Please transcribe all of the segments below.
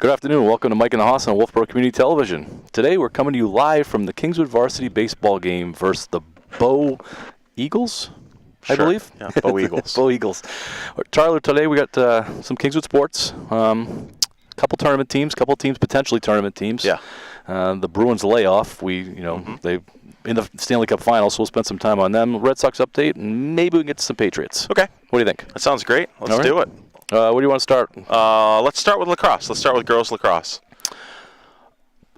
Good afternoon. Welcome to Mike and Haas on Wolfeboro Community Television. Today we're coming to you live from the Kingswood Varsity baseball game versus the Bow Eagles, I believe. Yeah, Bow Eagles. Bow Eagles. Tyler, today we got some Kingswood sports. Couple tournament teams, couple teams potentially tournament teams. Yeah. The Bruins layoff. They in the Stanley Cup Finals, so we'll spend some time on them. Red Sox update, and maybe we can get to some Patriots. Okay. What do you think? That sounds great. Let's do it. Where do you want to start? Let's start with lacrosse. Let's start with girls lacrosse.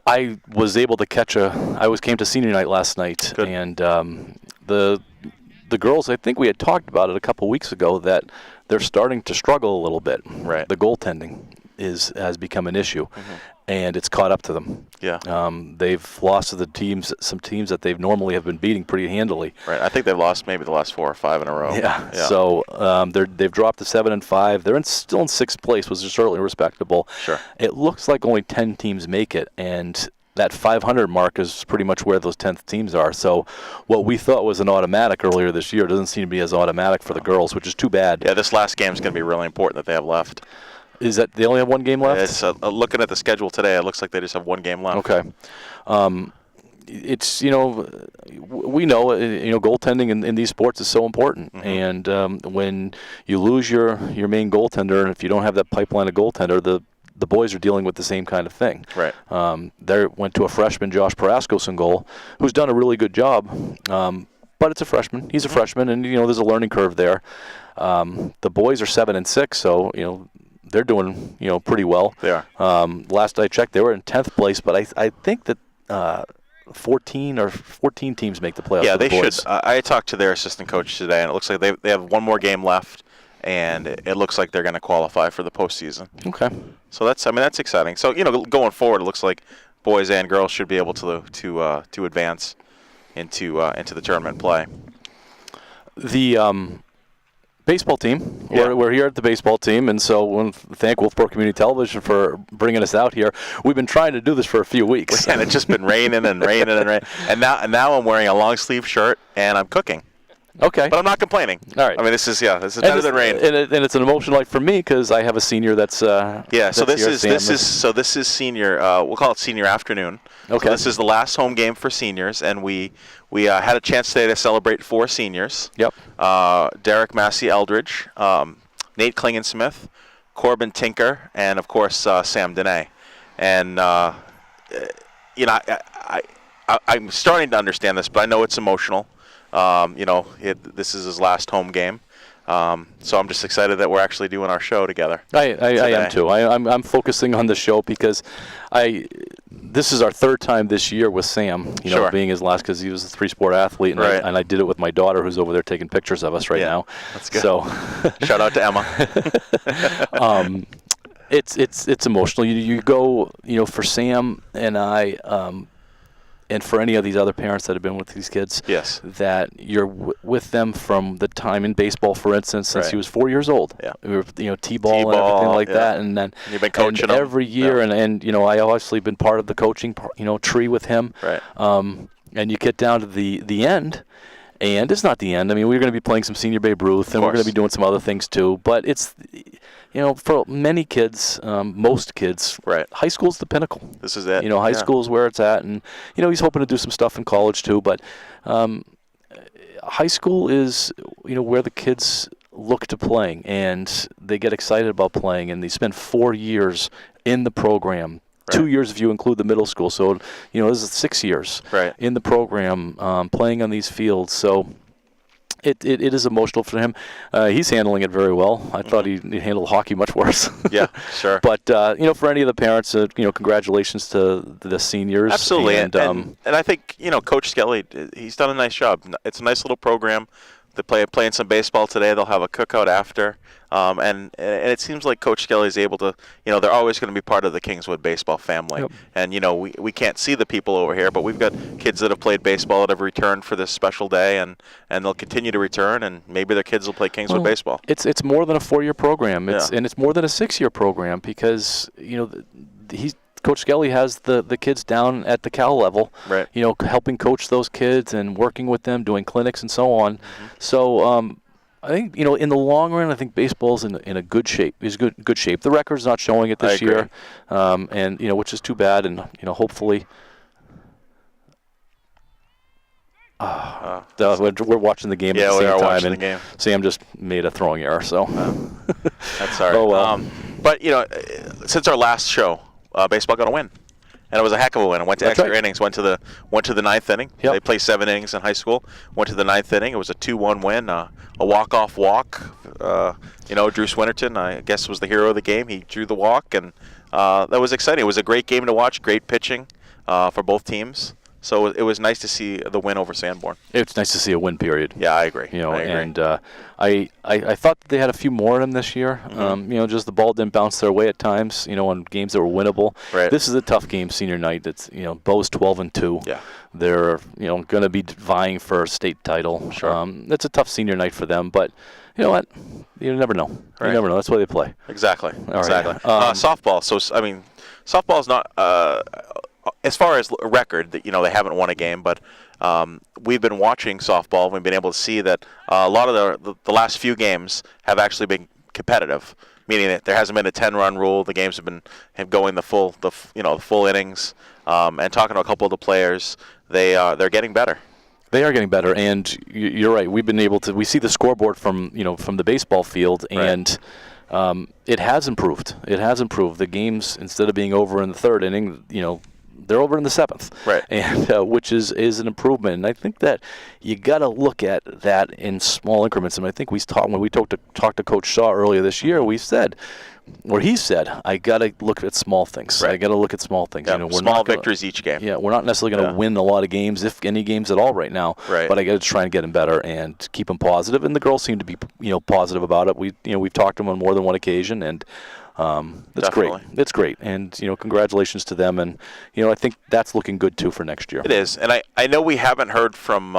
I was able to came to senior night last night. Good. And the girls, I think we had talked about it a couple weeks ago, that they're starting to struggle a little bit. Right. The goaltending has become an issue, and it's caught up to them. Yeah. They've lost to some teams that they've normally have been beating pretty handily. Right. I think they've lost maybe the last 4 or 5 in a row. Yeah. So they've dropped to 7-5. They're still in 6th place, which is certainly respectable. Sure. It looks like only 10 teams make it, and that 500 mark is pretty much where those 10th teams are. So what we thought was an automatic earlier this year doesn't seem to be as automatic for the girls, which is too bad. Yeah, this last game is going to be really important that they have left. Is that they only have one game left? It's looking at the schedule today, it looks like they just have one game left. Okay. It's, we know, goaltending in these sports is so important. And when you lose your main goaltender, and if you don't have that pipeline of goaltender, the boys are dealing with the same kind of thing. Right. They went to a freshman, Josh Paraskos, in goal, who's done a really good job. But it's a freshman. He's a freshman, and, there's a learning curve there. The boys are 7-6, so, they're doing, pretty well. They are. Last I checked, they were in 10th place, but I think that 14 teams make the playoffs. Yeah, for the they boys. should. I talked to their assistant coach today, and it looks like they have one more game left, and it looks like they're going to qualify for the postseason. Okay. So that's exciting. So going forward, it looks like boys and girls should be able to advance into the tournament play. The baseball team. Yeah. We're here at the baseball team, and so I want to thank Wolfeboro Community Television for bringing us out here. We've been trying to do this for a few weeks. And it's just been raining and raining and raining. And now I'm wearing a long sleeve shirt and I'm cooking. Okay. But I'm not complaining. All right. I mean, this is better than rain. And it's an emotional night for me because I have a senior that's yeah. So this is senior. We'll call it senior afternoon. Okay. So this is the last home game for seniors, and we had a chance today to celebrate 4 seniors. Yep. Derek Massey Eldridge, Nate Klingensmith, Corbin Tinker, and of course Sam Dene. And I'm starting to understand this, but I know it's emotional. This is his last home game. So I'm just excited that we're actually doing our show together. I am too. I'm focusing on the show because this is our 3rd time this year with Sam, Sure. being his last, because he was a 3-sport athlete, and, right. I did it with my daughter who's over there taking pictures of us right now. That's good. So shout out to Emma. It's emotional. You go, for Sam and I, and for any of these other parents that have been with these kids, Yes. that you're with them from the time in baseball, for instance, since Right. he was 4 years old. Yeah. We were T-ball and everything like that, and then you've been coaching him every year, and I obviously been part of the coaching, tree with him. Right. And you get down to the end, and it's not the end. I mean, we're going to be playing some senior Babe Ruth, and we're going to be doing some other things too. But it's, for many kids, most kids, right. high school's the pinnacle. This is it. High school is where it's at, and he's hoping to do some stuff in college too. But high school is where the kids look to playing, and they get excited about playing, and they spend 4 years in the program. Right. 2 years if you include the middle school. So this is 6 years in the program, playing on these fields. So it is emotional for him. He's handling it very well. I thought he handled hockey much worse. Yeah, sure. But for any of the parents, congratulations to the seniors. Absolutely, and I think Coach Skelly, he's done a nice job. It's a nice little program. They playing some baseball today. They'll have a cookout after, and it seems like Coach Skelly is able to. They're always going to be part of the Kingswood baseball family. Yep. And we can't see the people over here, but we've got kids that have played baseball that have returned for this special day, and they'll continue to return, and maybe their kids will play Kingswood baseball. It's more than a 4-year program. Yeah. And it's more than a 6-year program because Coach Skelly has the kids down at the Cal level, right. Helping coach those kids and working with them, doing clinics and so on. So I think, in the long run, I think baseball's in a good shape. Is good shape. The record's not showing it this year, and which is too bad. And hopefully, we're watching the game at the same time, and game. Sam just made a throwing error. So that's all right. Oh well. But since our last show, baseball got a win. And it was a heck of a win. It went to extra innings. Went to the ninth inning. Yep. They played 7 innings in high school. Went to the ninth inning. It was a 2-1 win. A walk-off walk. Drew Swinnerton, I guess, was the hero of the game. He drew the walk, and that was exciting. It was a great game to watch. Great pitching for both teams. So it was nice to see the win over Sanborn. It's nice to see a win, period. Yeah, I agree. And I thought that they had a few more of them this year. Mm-hmm. Just the ball didn't bounce their way at times. On games that were winnable. Right. This is a tough game, senior night. It's Bo's 12-2. Yeah. They're going to be vying for a state title. Sure. It's a tough senior night for them, but you know what? You never know. Right. You never know. That's why they play. Exactly. All exactly. Right. Softball. So softball is not. As far as record, they haven't won a game, but we've been watching softball. We've been able to see that a lot of the last few games have actually been competitive, meaning that there hasn't been a 10-run rule. The games have going the full innings. And talking to a couple of the players, they're getting better. They are getting better, and you're right. We've been able to. We see the scoreboard from the baseball field, and it has improved. It has improved. The games, instead of being over in the third inning, they're over in the 7th, right? And which is an improvement. And I think that you got to look at that in small increments. And I think when we talked to Coach Shaw earlier this year, he said, I got to look at small things. Right. I got to look at small things. Yep. Small victories each game. Yeah, we're not necessarily going to win a lot of games, if any games at all, right now. Right. But I got to try and get them better and keep them positive. And the girls seem to be positive about it. We've talked to them on more than one occasion, and that's Definitely. great. It's great, and congratulations to them. And I think that's looking good too for next year. It is, and I know we haven't heard from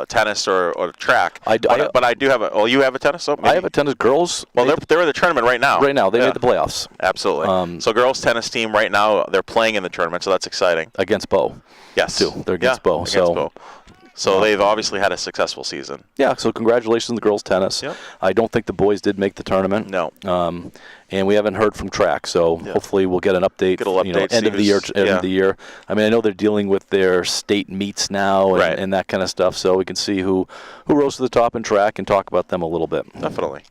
tennis or track, but I do have a. Oh, you have a tennis? Oh, maybe. I have a tennis girls. Well, they're in the tournament right now. Right now, they made the playoffs. Absolutely. So girls tennis team right now, they're playing in the tournament, so that's exciting. Against Bo. Yes. Too. They're against Bo. So they've obviously had a successful season. Yeah, so congratulations to the girls' tennis. Yep. I don't think the boys did make the tournament. No. And we haven't heard from track, so hopefully we'll get an update. End of the year. I mean, I know they're dealing with their state meets now and that kind of stuff, so we can see who rose to the top in track and talk about them a little bit. Definitely.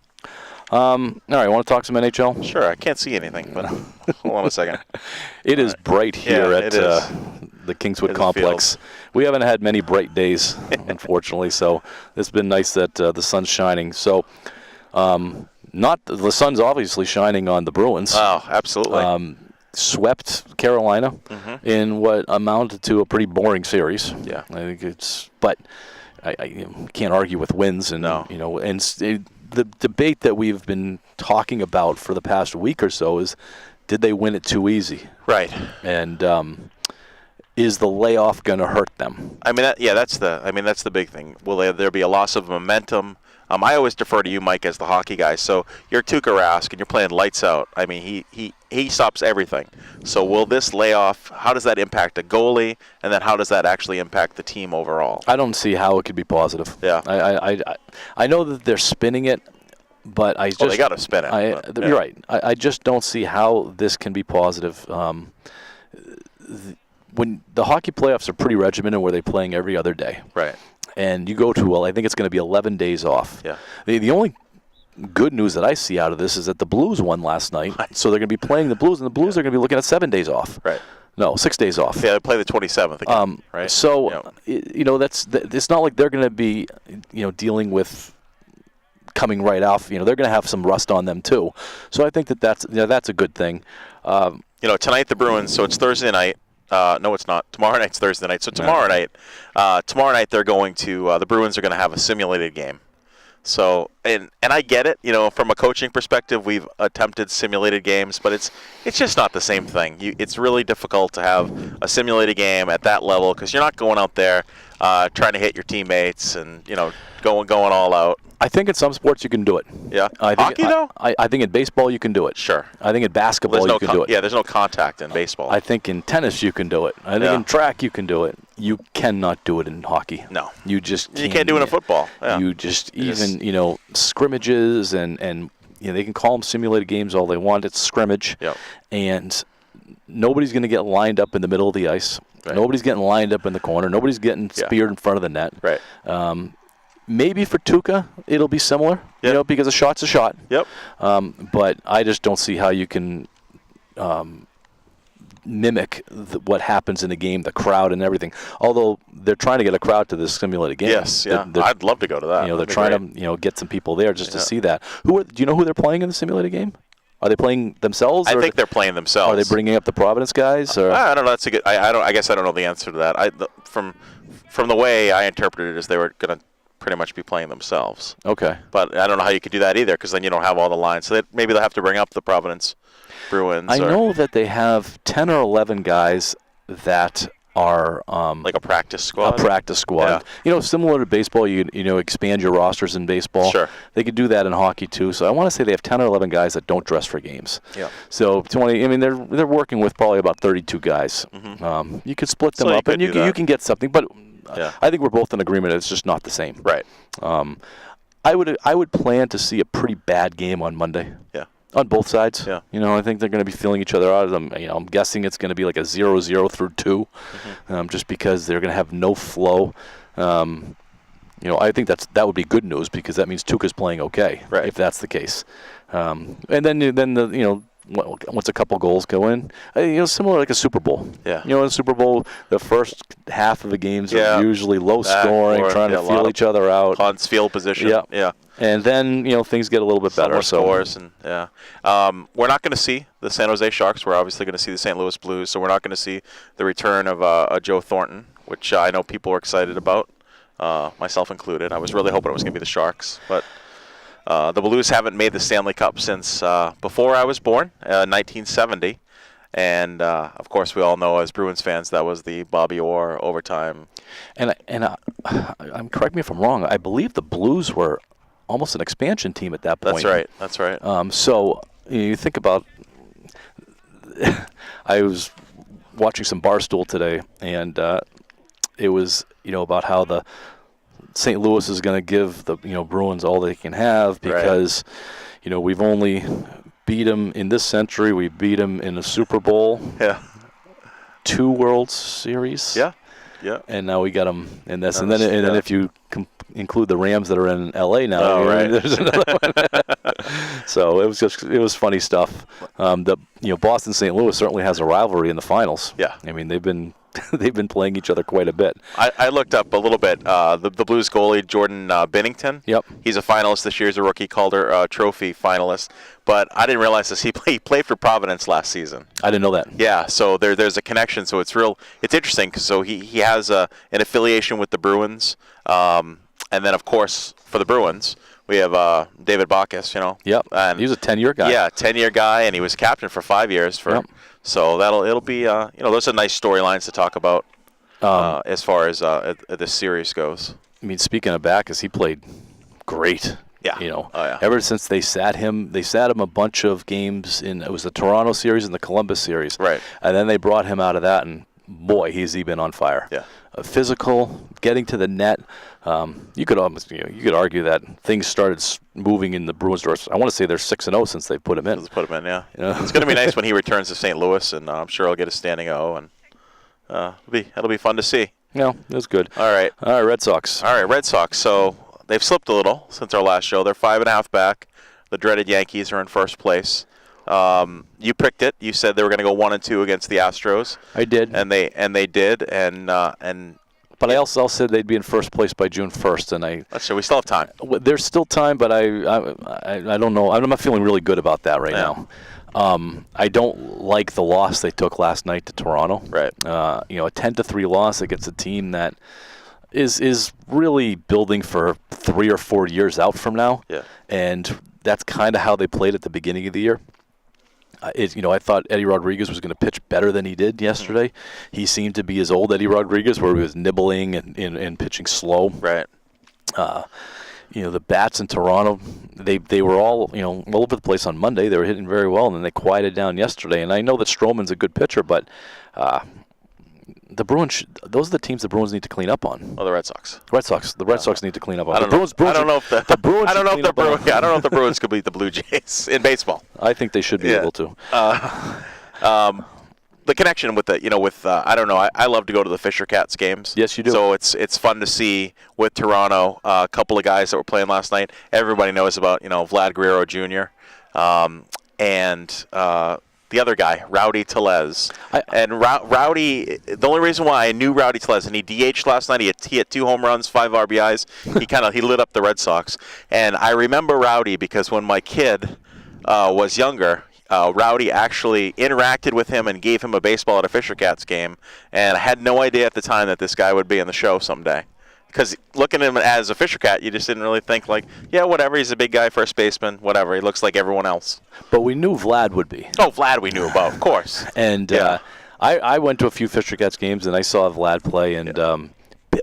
All right, want to talk some NHL? Sure. I can't see anything, but hold on a second. It is bright here at the Kingswood Complex. We haven't had many bright days, unfortunately, so it's been nice that the sun's shining. So, the sun's obviously shining on the Bruins. Oh, absolutely. Swept Carolina in what amounted to a pretty boring series. Yeah, I think but I can't argue with wins, and the debate that we've been talking about for the past week or so is, did they win it too easy? Right. And is the layoff going to hurt them? I mean, that's the big thing. Will there be a loss of momentum? I always defer to you, Mike, as the hockey guy. So you're Tuukka Rask, and you're playing lights out. I mean, he stops everything. So will this layoff? How does that impact a goalie? And then how does that actually impact the team overall? I don't see how it could be positive. Yeah. I know that they're spinning it, but I just they got to spin it. You're right. I just don't see how this can be positive. When the hockey playoffs are pretty regimented, where they're playing every other day. Right. And you go to, I think it's going to be 11 days off. Yeah. The only good news that I see out of this is that the Blues won last night, so they're going to be playing the Blues, and the Blues are going to be looking at 7 days off. Right. No, 6 days off. Yeah, they play the 27th again, right? So, it's not like they're going to be, dealing with coming right off. They're going to have some rust on them too. So I think that's a good thing. Tonight the Bruins, so it's Thursday night. No, it's not. Tomorrow night's Thursday night. So tomorrow night they're going to the Bruins are going to have a simulated game. So and I get it. From a coaching perspective, we've attempted simulated games, but it's just not the same thing. It's really difficult to have a simulated game at that level because you're not going out there trying to hit your teammates and going all out. I think in some sports you can do it. Yeah. Hockey, though? I think in baseball you can do it. Sure. I think in basketball you can do it. Yeah, there's no contact in baseball. I think in tennis you can do it. I think in track you can do it. You cannot do it in hockey. No. You just can't. You can't do it in football. Yeah. You just scrimmages and they can call them simulated games all they want. It's scrimmage. Yep. And nobody's going to get lined up in the middle of the ice. Right. Nobody's getting lined up in the corner. Nobody's getting speared in front of the net. Right. Maybe for Tuukka it'll be similar, because a shot's a shot. Yep. But I just don't see how you can mimic what happens in the game, the crowd and everything. Although they're trying to get a crowd to this simulated game. Yes, yeah. I'd love to go to that. They're trying to get some people there just to see that. Do you know who they're playing in the simulated game? Are they playing themselves? I think they're playing themselves. Are they bringing up the Providence guys? Or? I don't know. That's a good. I guess I don't know the answer to that. From the way I interpreted it, is they were going to pretty much be playing themselves. Okay. But I don't know how you could do that either, because then you don't have all the lines. So maybe they'll have to bring up the Providence Bruins. I know that they have 10 or 11 guys that are like a practice squad. A practice squad. Yeah. Similar to baseball, you expand your rosters in baseball. Sure. They could do that in hockey too. So I want to say they have 10 or 11 guys that don't dress for games. Yeah. So 20. I mean, they're working with probably about 32 guys. Mm-hmm. You could split them up, and you can get something. But I think we're both in agreement. It's just not the same. Right. I would plan to see a pretty bad game on Monday. Yeah. On both sides. Yeah. I think they're going to be feeling each other out. I'm guessing it's going to be like a 0-0 through 2, just because they're going to have no flow. I think that would be good news, because that means Tuukka's playing okay, right, if that's the case. And then once a couple goals go in, similar like a Super Bowl. Yeah. In a Super Bowl, the first half of the games are usually low scoring, trying to feel each other out. Punts, field position. Yeah. Yeah. And then, things get a little bit better. Scores and we're not going to see the San Jose Sharks. We're obviously going to see the St. Louis Blues. So we're not going to see the return of Joe Thornton, which I know people are excited about, myself included. I was really hoping it was going to be the Sharks, but the Blues haven't made the Stanley Cup since before I was born, 1970. And of course, we all know as Bruins fans that was the Bobby Orr overtime. And I'm correct me if I'm wrong. I believe the Blues were almost an expansion team at that point. That's right. So you think about, I was watching some Barstool today, and it was about how the St. Louis is going to give the Bruins all they can have, because we've only beat them in this century. We beat them in the Super Bowl. Yeah. 2 World Series. Yeah. Yeah. And now we got them in this, and then if you include the Rams that are in L.A. now, there's another one. So it was funny stuff. Boston St. Louis certainly has a rivalry in the finals. Yeah. I mean, they've been playing each other quite a bit. I looked up a little bit. The Blues goalie Jordan Binnington. Yep. He's a finalist this year. He's a rookie Calder Trophy finalist. But I didn't realize this. He played for Providence last season. I didn't know that. Yeah. So there's a connection. So it's interesting. So he has an affiliation with the Bruins. And then of course for the Bruins we have David Bacchus. Yep. And he was a 10-year guy. Yeah, 10-year guy, and he was captain for 5 years for. Yep. So it'll be those are nice storylines to talk about as far as this series goes. I mean, speaking of Bacchus, he played great. Yeah. Ever since they sat him a bunch of games it was the Toronto series and the Columbus series. Right. And then they brought him out of that, and boy, he's been on fire. Yeah. Physical, getting to the net. You could almost you could argue that things started moving in the Bruins' direction. I want to say they're 6-0 since they put him in. Yeah. It's going to be nice when he returns to St. Louis, and I'm sure he'll get a standing O, and it'll be fun to see. Yeah, that's good. All right, Red Sox. All right, Red Sox. So they've slipped a little since our last show. They're 5.5 back. The dreaded Yankees are in first place. You picked it. You said they were going to go 1-2 against the Astros. I did, and they did, and. But I also said they'd be in first place by June 1st, and That's true. We still have time. There's still time, but I don't know. I'm not feeling really good about that right now. I don't like the loss they took last night to Toronto. Right. A 10-3 loss against a team that is really building for 3 or 4 years out from now. Yeah. And that's kind of how they played at the beginning of the year. I thought Eddie Rodriguez was going to pitch better than he did yesterday. He seemed to be his old Eddie Rodriguez, where he was nibbling and pitching slow. Right. The bats in Toronto, they were all all over the place on Monday. They were hitting very well, and then they quieted down yesterday. And I know that Stroman's a good pitcher, but the Bruins, those are the teams the Bruins need to clean up on. Oh, the Red Sox. The Red Sox need to clean up on. I don't know if the Bruins could beat the Blue Jays in baseball. I think they should be able to. The connection with I don't know. I love to go to the Fisher Cats games. Yes, you do. So it's fun to see with Toronto. A couple of guys that were playing last night. Everybody knows about Vlad Guerrero Jr. And the other guy, Rowdy Tellez. Rowdy, the only reason why I knew Rowdy Tellez, and he DH'd last night, he had 2 home runs, 5 RBIs. He lit up the Red Sox. And I remember Rowdy because when my kid was younger, Rowdy actually interacted with him and gave him a baseball at a Fisher Cats game. And I had no idea at the time that this guy would be in the show someday. Because looking at him as a Fisher Cat, you just didn't really think whatever, he's a big guy, first baseman, whatever. He looks like everyone else. But we knew Vlad would be. Oh, Vlad we knew about, of course. And I went to a few Fisher Cats games, and I saw Vlad play, and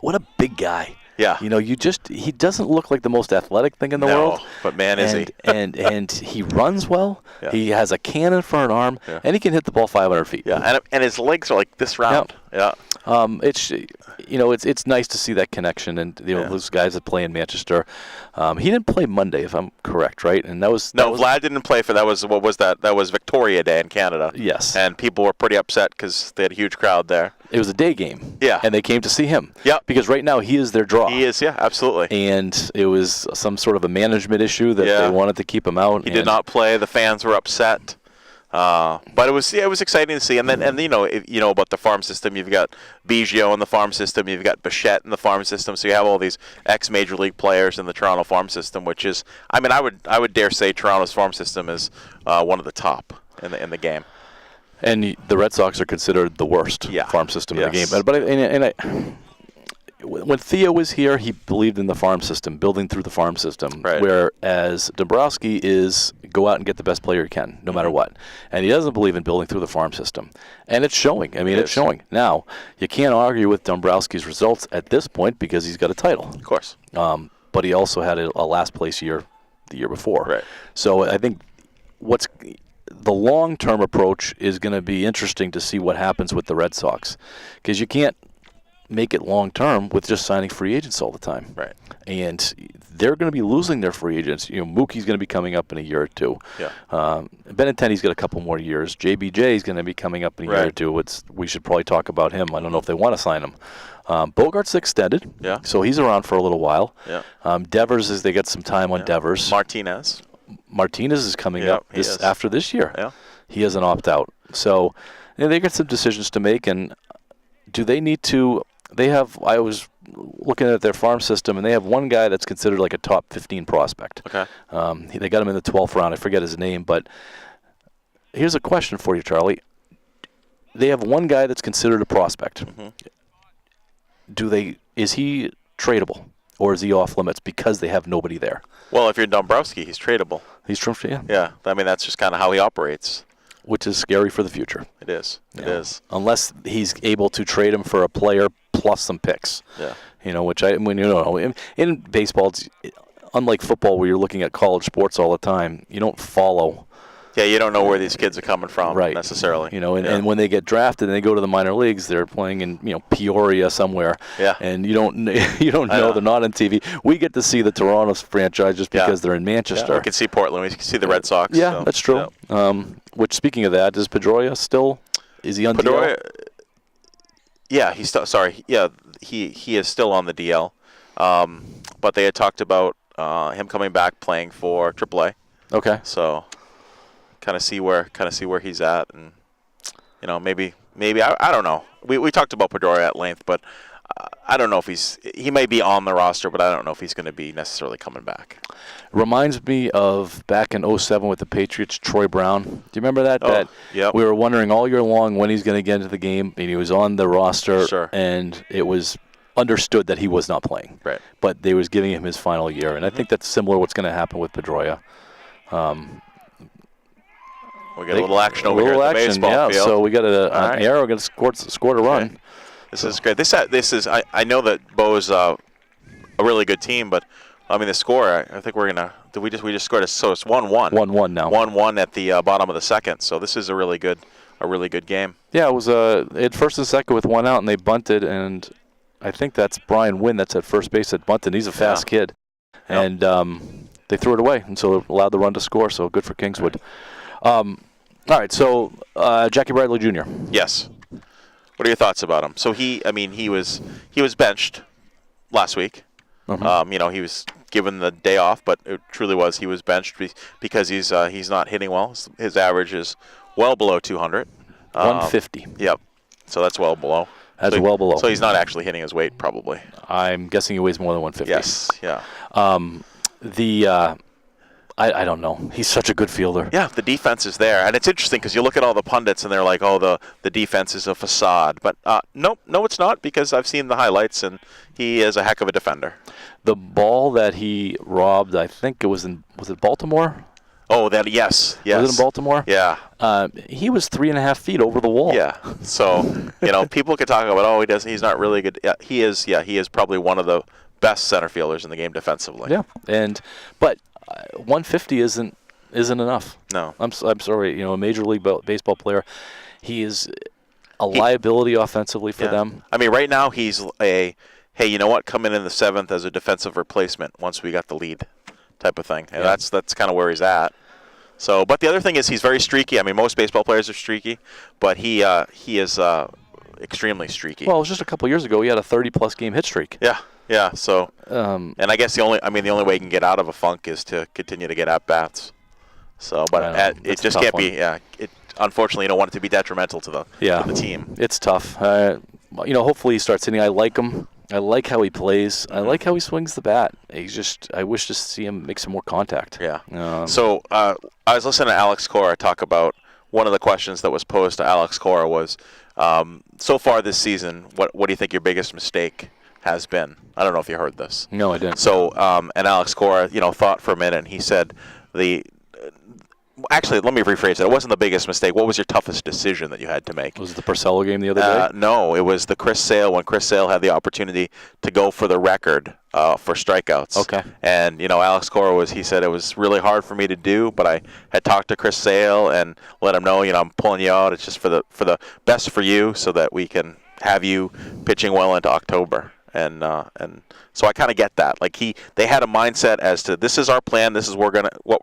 what a big guy. Yeah. He doesn't look like the most athletic thing in the world. But man, is he. and he runs well. Yeah. He has a cannon for an arm, and he can hit the ball 500 feet. Yeah, and his legs are like this round. Yeah. It's nice to see that connection, and those guys that play in Manchester. He didn't play Monday, if I'm correct, right? And Vlad didn't play for that. What was that? That was Victoria Day in Canada. Yes. And people were pretty upset because they had a huge crowd there. It was a day game. Yeah. And they came to see him. Yeah. Because right now he is their draw. He is, yeah, absolutely. And it was some sort of a management issue that they wanted to keep him out. He did not play. The fans were upset. But it was exciting to see. And then about the farm system, you've got Biggio in the farm system, you've got Bichette in the farm system. So you have all these ex-major league players in the Toronto farm system, which is, I would dare say Toronto's farm system is one of the top in the game. And the Red Sox are considered the worst farm system in the game. But when Theo was here, he believed in the farm system, building through the farm system. Right. Whereas Dombrowski is go out and get the best player you can, no matter what. And he doesn't believe in building through the farm system. And it's showing. It's showing. Now, you can't argue with Dombrowski's results at this point because he's got a title. Of course. But he also had a last place year the year before. Right. So I think the long-term approach is going to be interesting to see what happens with the Red Sox, because you can't make it long-term with just signing free agents all the time. Right. And they're going to be losing their free agents. Mookie's going to be coming up in a year or two. Yeah. Benintendi's got a couple more years. JBJ is going to be coming up in a year or two. We should probably talk about him. I don't know if they want to sign him. Bogart's extended. Yeah. So he's around for a little while. Yeah. Devers they get some time on Devers. Martinez is coming up after this year. Yeah. He has an opt-out. So they got some decisions to make, and do they need to – I was looking at their farm system, and they have one guy that's considered like a top 15 prospect. Okay. They got him in the 12th round. I forget his name, but here's a question for you, Charlie. They have one guy that's considered a prospect. Mm-hmm. Is he tradable, or is he off limits because they have nobody there? Well, if you're Dombrowski, he's tradable. He's tradable, yeah. Yeah, that's just kind of how he operates. Which is scary for the future. It is. It is. Unless he's able to trade him for a player plus some picks. Yeah. In baseball, it's, unlike football where you're looking at college sports all the time, you don't follow. Yeah, you don't know where these kids are coming from necessarily. And when they get drafted and they go to the minor leagues, they're playing in Peoria somewhere. Yeah. And you don't know they're not on TV. We get to see the Toronto franchise just because they're in Manchester. Yeah, we can see Portland. We can see the Red Sox. Yeah, that's true. Yeah. Which, speaking of that, is Pedroia still? Is he on DL? Yeah, he's still. Sorry. Yeah, he is still on the DL. But they had talked about him coming back playing for AAA. Okay. So. Kind of see where he's at, and maybe I don't know. We talked about Pedroia at length, but I don't know if he may be on the roster, but I don't know if he's going to be necessarily coming back. Reminds me of back in 2007 with the Patriots, Troy Brown. Do you remember that? Yep. We were wondering all year long when he's going to get into the game, and he was on the roster, sure. And it was understood that he was not playing. Right. But they was giving him his final year, and I think that's similar what's going to happen with Pedroia. We got a little action over here at the baseball field. So we got an arrow going to score a run. Okay. This is great. This is. I know that Bo's a really good team, but I mean the score. I think we're gonna. We just scored. So it's 1-1. 1-1 now. 1-1 at the bottom of the second. So this is a really good game. Yeah, it was at first and second with one out, and they bunted, and I think that's Brian Wynn that's at first base at bunted. He's a fast kid, and they threw it away, and so it allowed the run to score. So good for Kingswood. All right, so Jackie Bradley Jr. Yes. What are your thoughts about him? So he was benched last week. Mm-hmm. He was given the day off, but it truly was he was benched because he's not hitting well. His average is well below 200. 150. Yep. So that's well below. That's well below. So he's not actually hitting his weight, probably. I'm guessing he weighs more than 150. Yes. Yeah. I don't know. He's such a good fielder. Yeah, the defense is there. And it's interesting because you look at all the pundits and they're like, oh, the defense is a facade. But no, it's not, because I've seen the highlights and he is a heck of a defender. The ball that he robbed, I think it was it Baltimore? Oh, yes. Was it in Baltimore? Yeah. He was 3.5 feet over the wall. Yeah. So, people could talk about, he's not really good. Yeah, he is. Yeah, he is probably one of the best center fielders in the game defensively. Yeah. But 150 isn't enough. No. I'm sorry. A major league baseball player, he is a liability offensively for them. I mean, right now he's hey, you know what? Come in the seventh as a defensive replacement once we got the lead, type of thing. And that's kind of where he's at. So, but the other thing is he's very streaky. I mean, most baseball players are streaky, but he is extremely streaky. Well, it was just a couple of years ago he had a 30-plus game hit streak. Yeah. Yeah, so and I guess the only way he can get out of a funk is to continue to get at bats. So, but it just can't be. Yeah, unfortunately, you don't want it to be detrimental to the team. It's tough. Hopefully he starts hitting. I like him. I like how he plays. I like how he swings the bat. I wish to see him make some more contact. Yeah. So I was listening to Alex Cora talk about one of the questions that was posed to Alex Cora was, so far this season, what do you think your biggest mistake has been? I don't know if you heard this. No, I didn't. So, and Alex Cora, thought for a minute, and he said actually, let me rephrase it. It wasn't the biggest mistake. What was your toughest decision that you had to make? Was it the Porcello game the other day? No, it was the Chris Sale, when Chris Sale had the opportunity to go for the record for strikeouts. Okay. And, Alex Cora he said it was really hard for me to do, but I had talked to Chris Sale and let him know, I'm pulling you out. It's just for the best for you so that we can have you pitching well into October. And so I kind of get that. Like they had a mindset as to this is our plan, this is what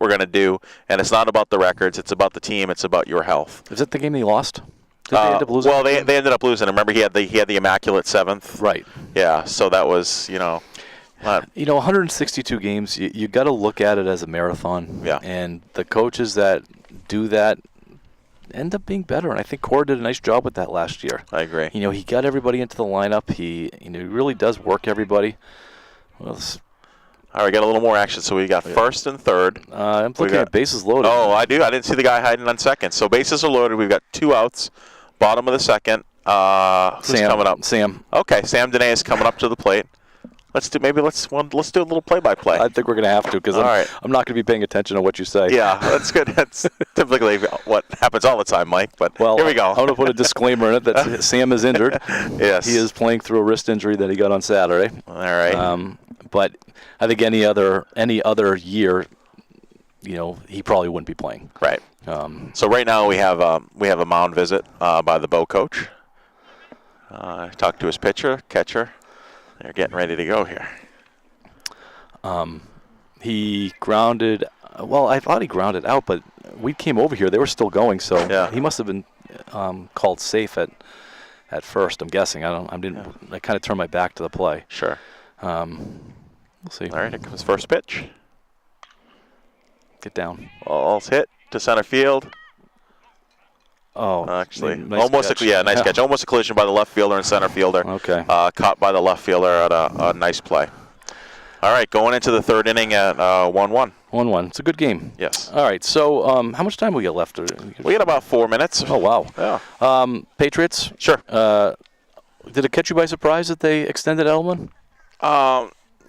we're gonna do, and it's not about the records, it's about the team, it's about your health. Is it the game they lost? Did they end up losing? Well, they ended up losing. Remember, he had the immaculate seventh. Right. Yeah. So that was 162 games. You got to look at it as a marathon. Yeah. And the coaches that do that end up being better, and I think Cora did a nice job with that last year. I agree. He got everybody into the lineup. He really does work everybody. Well, all right, got a little more action. So we got first and third. I'm looking at bases loaded. Oh, I do. I didn't see the guy hiding on second. So bases are loaded. We've got 2 outs. Bottom of the second. Who's coming up? Sam. Okay, Sam Dene is coming up to the plate. Let's do a little play-by-play. I think we're going to have to because I'm not going to be paying attention to what you say. Yeah, that's good. That's typically what happens all the time, Mike. But here we go. I'm going to put a disclaimer in it that Sam is injured. Yes. He is playing through a wrist injury that he got on Saturday. All right. But I think any other year, he probably wouldn't be playing. Right. So right now we have a mound visit by the Bo coach. Talked to his catcher. They're getting ready to go here. He grounded. Well, I thought he grounded out, but we came over here. They were still going, so he must have been called safe at first. I'm guessing. I kind of turned my back to the play. Sure. We'll see. All right, here comes first pitch. Get down. Ball's hit to center field. Oh, actually, nice almost catch. Nice catch. Almost a collision by the left fielder and center fielder. Okay. Caught by the left fielder at a nice play. All right, going into the third inning at 1-1. 1-1. It's a good game. Yes. All right. So, how much time we got left? We got about 4 minutes. Oh wow. Yeah. Patriots. Sure. Did it catch you by surprise that they extended Edelman?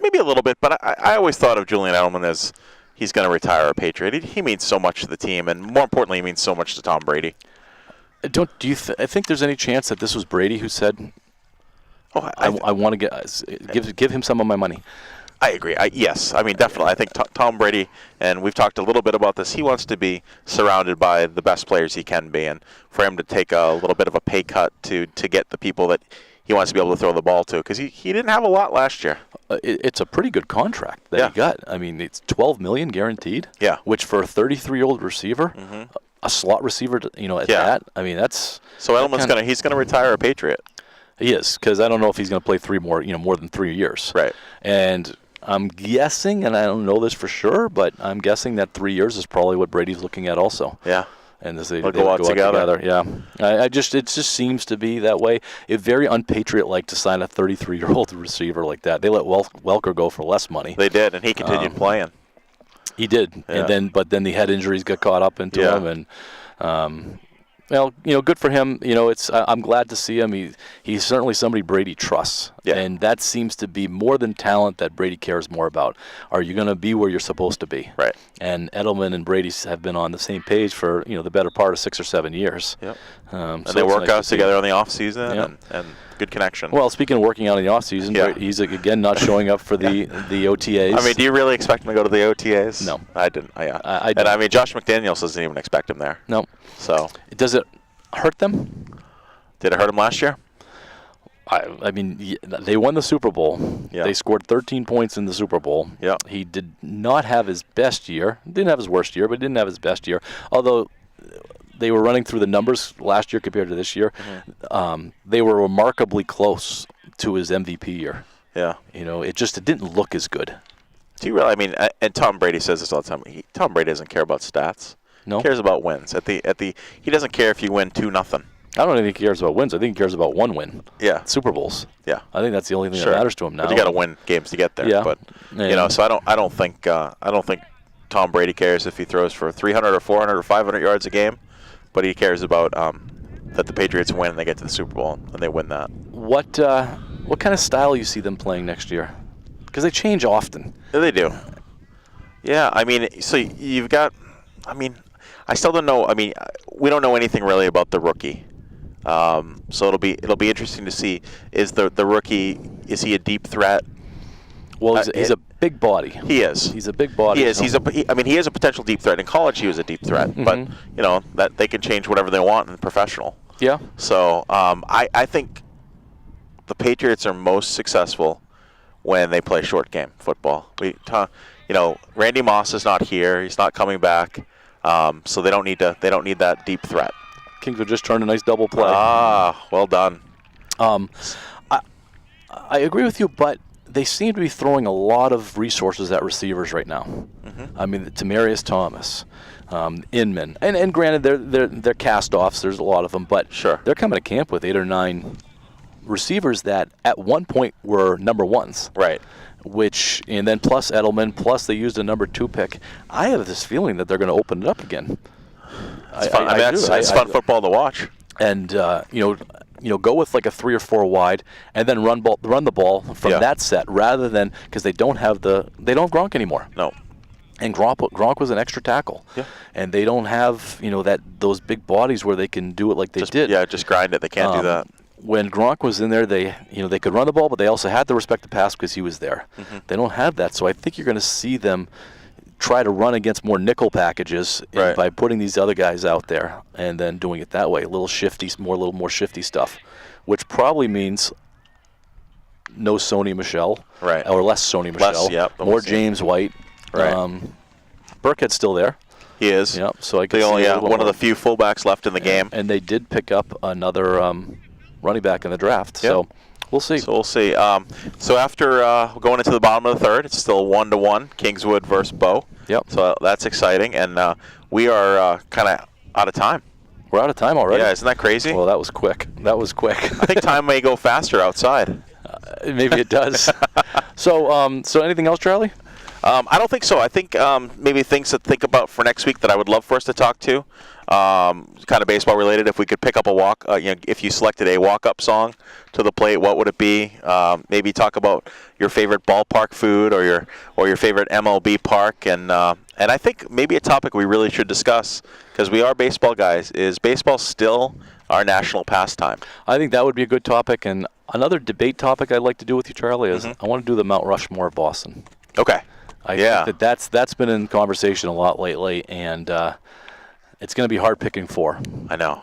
Maybe a little bit, but I always thought of Julian Edelman he's going to retire a Patriot. He means so much to the team, and more importantly, he means so much to Tom Brady. Do you think there's any chance that this was Brady who said, Oh, I want to give him some of my money? I agree. Yes, I mean, definitely. I think Tom Brady, and we've talked a little bit about this, he wants to be surrounded by the best players he can be, and for him to take a little bit of a pay cut to get the people that he wants to be able to throw the ball to, because he didn't have a lot last year. It's a pretty good contract that he got. I mean, it's $12 million guaranteed. Yeah. Which for a 33-year-old receiver, a slot receiver, at that. I mean, that's. So Edelman's he's gonna retire a Patriot. He is, because I don't know if he's going to play more than 3 years. Right. And I'm guessing, and I don't know this for sure, but I'm guessing that 3 years is probably what Brady's looking at also. Yeah. And they go out together. Yeah. It just seems to be that way. It's very unpatriot-like to sign a 33-year-old receiver like that. They let Welker go for less money. They did, and he continued playing. He did, Yeah. but then the head injuries got caught up into him, and well, good for him. I'm glad to see him. He's certainly somebody Brady trusts, and that seems to be more than talent that Brady cares more about. Are you going to be where you're supposed to be? Right. And Edelman and Brady have been on the same page for the better part of 6 or 7 years. Yep. And they work out together on the off season, and good connection. Well, speaking of working out in the off season, he's again not showing up for the OTAs. I mean, do you really expect him to go to the OTAs? No, I didn't. I And don't. I mean, Josh McDaniels doesn't even expect him there. No. So does it hurt them? Did it hurt him last year? I mean, they won the Super Bowl. Yeah. They scored 13 points in the Super Bowl. Yeah. He did not have his best year. Didn't have his worst year, but didn't have his best year. Although they were running through the numbers last year compared to this year, they were remarkably close to his MVP year. Yeah. It didn't look as good. Do you really? I mean, and Tom Brady says this all the time. Tom Brady doesn't care about stats. No. He cares about wins. He doesn't care if you win 2-0. I don't think he cares about wins. I think he cares about one win. Yeah. Super Bowls. Yeah. I think that's the only thing that matters to him now. But you got to win games to get there. Yeah. But so I don't think Tom Brady cares if he throws for 300 or 400 or 500 yards a game, but he cares about that the Patriots win and they get to the Super Bowl and they win that. What kind of style you see them playing next year? Because they change often. Yeah, they do. Yeah, I mean, so you've got. I mean, I still don't know. I mean, we don't know anything really about the rookie. So it'll be interesting to see, is the rookie, is he a deep threat? Well, he's a big body. He is. He's a big body. He is. He is a potential deep threat. In college, he was a deep threat, but that they can change whatever they want in the professional. Yeah. So I think the Patriots are most successful when they play short game football. Randy Moss is not here. He's not coming back. So they don't need that deep threat. Kings would just turn a nice double play. Ah, well done. I agree with you, but they seem to be throwing a lot of resources at receivers right now. I mean, Tamarius Thomas, Inman, and granted they're cast-offs. There's a lot of them, but they're coming to camp with 8 or 9 receivers that at one point were number ones. Right. And then plus Edelman, plus they used a number 2 pick. I have this feeling that they're going to open it up again. It's fun. It's fun football to watch. And go with like a 3 or 4 wide, and then run the ball from that set rather than, because they don't have Gronk anymore. No. And Gronk was an extra tackle. Yeah. And they don't have those big bodies where they can do it like they did. Yeah, just grind it. They can't do that. When Gronk was in there, they could run the ball, but they also had to respect the pass because he was there. They don't have that, so I think you're going to see them try to run against more nickel packages by putting these other guys out there and then doing it that way, a little more shifty stuff, which probably means no Sony Michel, or less Sony Michel, more James White. Burkhead's still there. He is. Yep. So I can they only see have one of the few fullbacks left in the game, and they did pick up another running back in the draft. Yep. So we'll see. So after going into the bottom of the third, it's still 1-1, Kingswood versus Bow. Yep. So that's exciting, and we are kind of out of time. We're out of time already. Yeah, isn't that crazy? Well, that was quick. I think time may go faster outside. Maybe it does. So anything else, Charlie? I don't think so. I think maybe things to think about for next week that I would love for us to talk to, kind of baseball related. If we could pick up a walk, if you selected a walk-up song to the plate, what would it be? Maybe talk about your favorite ballpark food or your favorite MLB park, and I think maybe a topic we really should discuss, because we are baseball guys, is baseball still our national pastime? I think that would be a good topic. And another debate topic I'd like to do with you, Charlie, is I want to do the Mount Rushmore of Boston. Okay. I think that's been in conversation a lot lately, and it's going to be hard picking four. I know.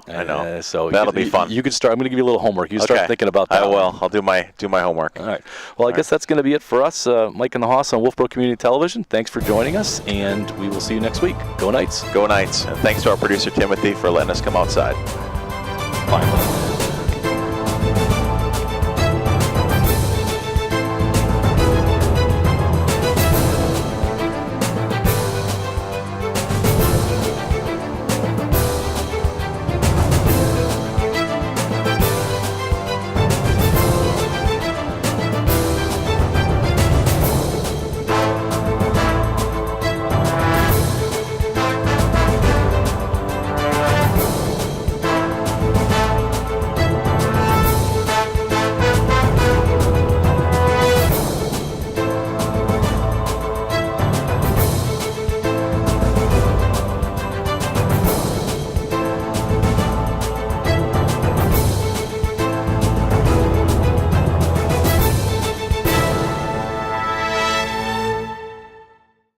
So that'll be fun. You can start. I'm going to give you a little homework. You start thinking about that. I will. I'll do my homework. All right. Well, I guess that's going to be it for us. Mike and the Hoss on Wolfeboro Community Television. Thanks for joining us, and we will see you next week. Go Knights. Go Knights. And thanks to our producer Timothy for letting us come outside. Bye.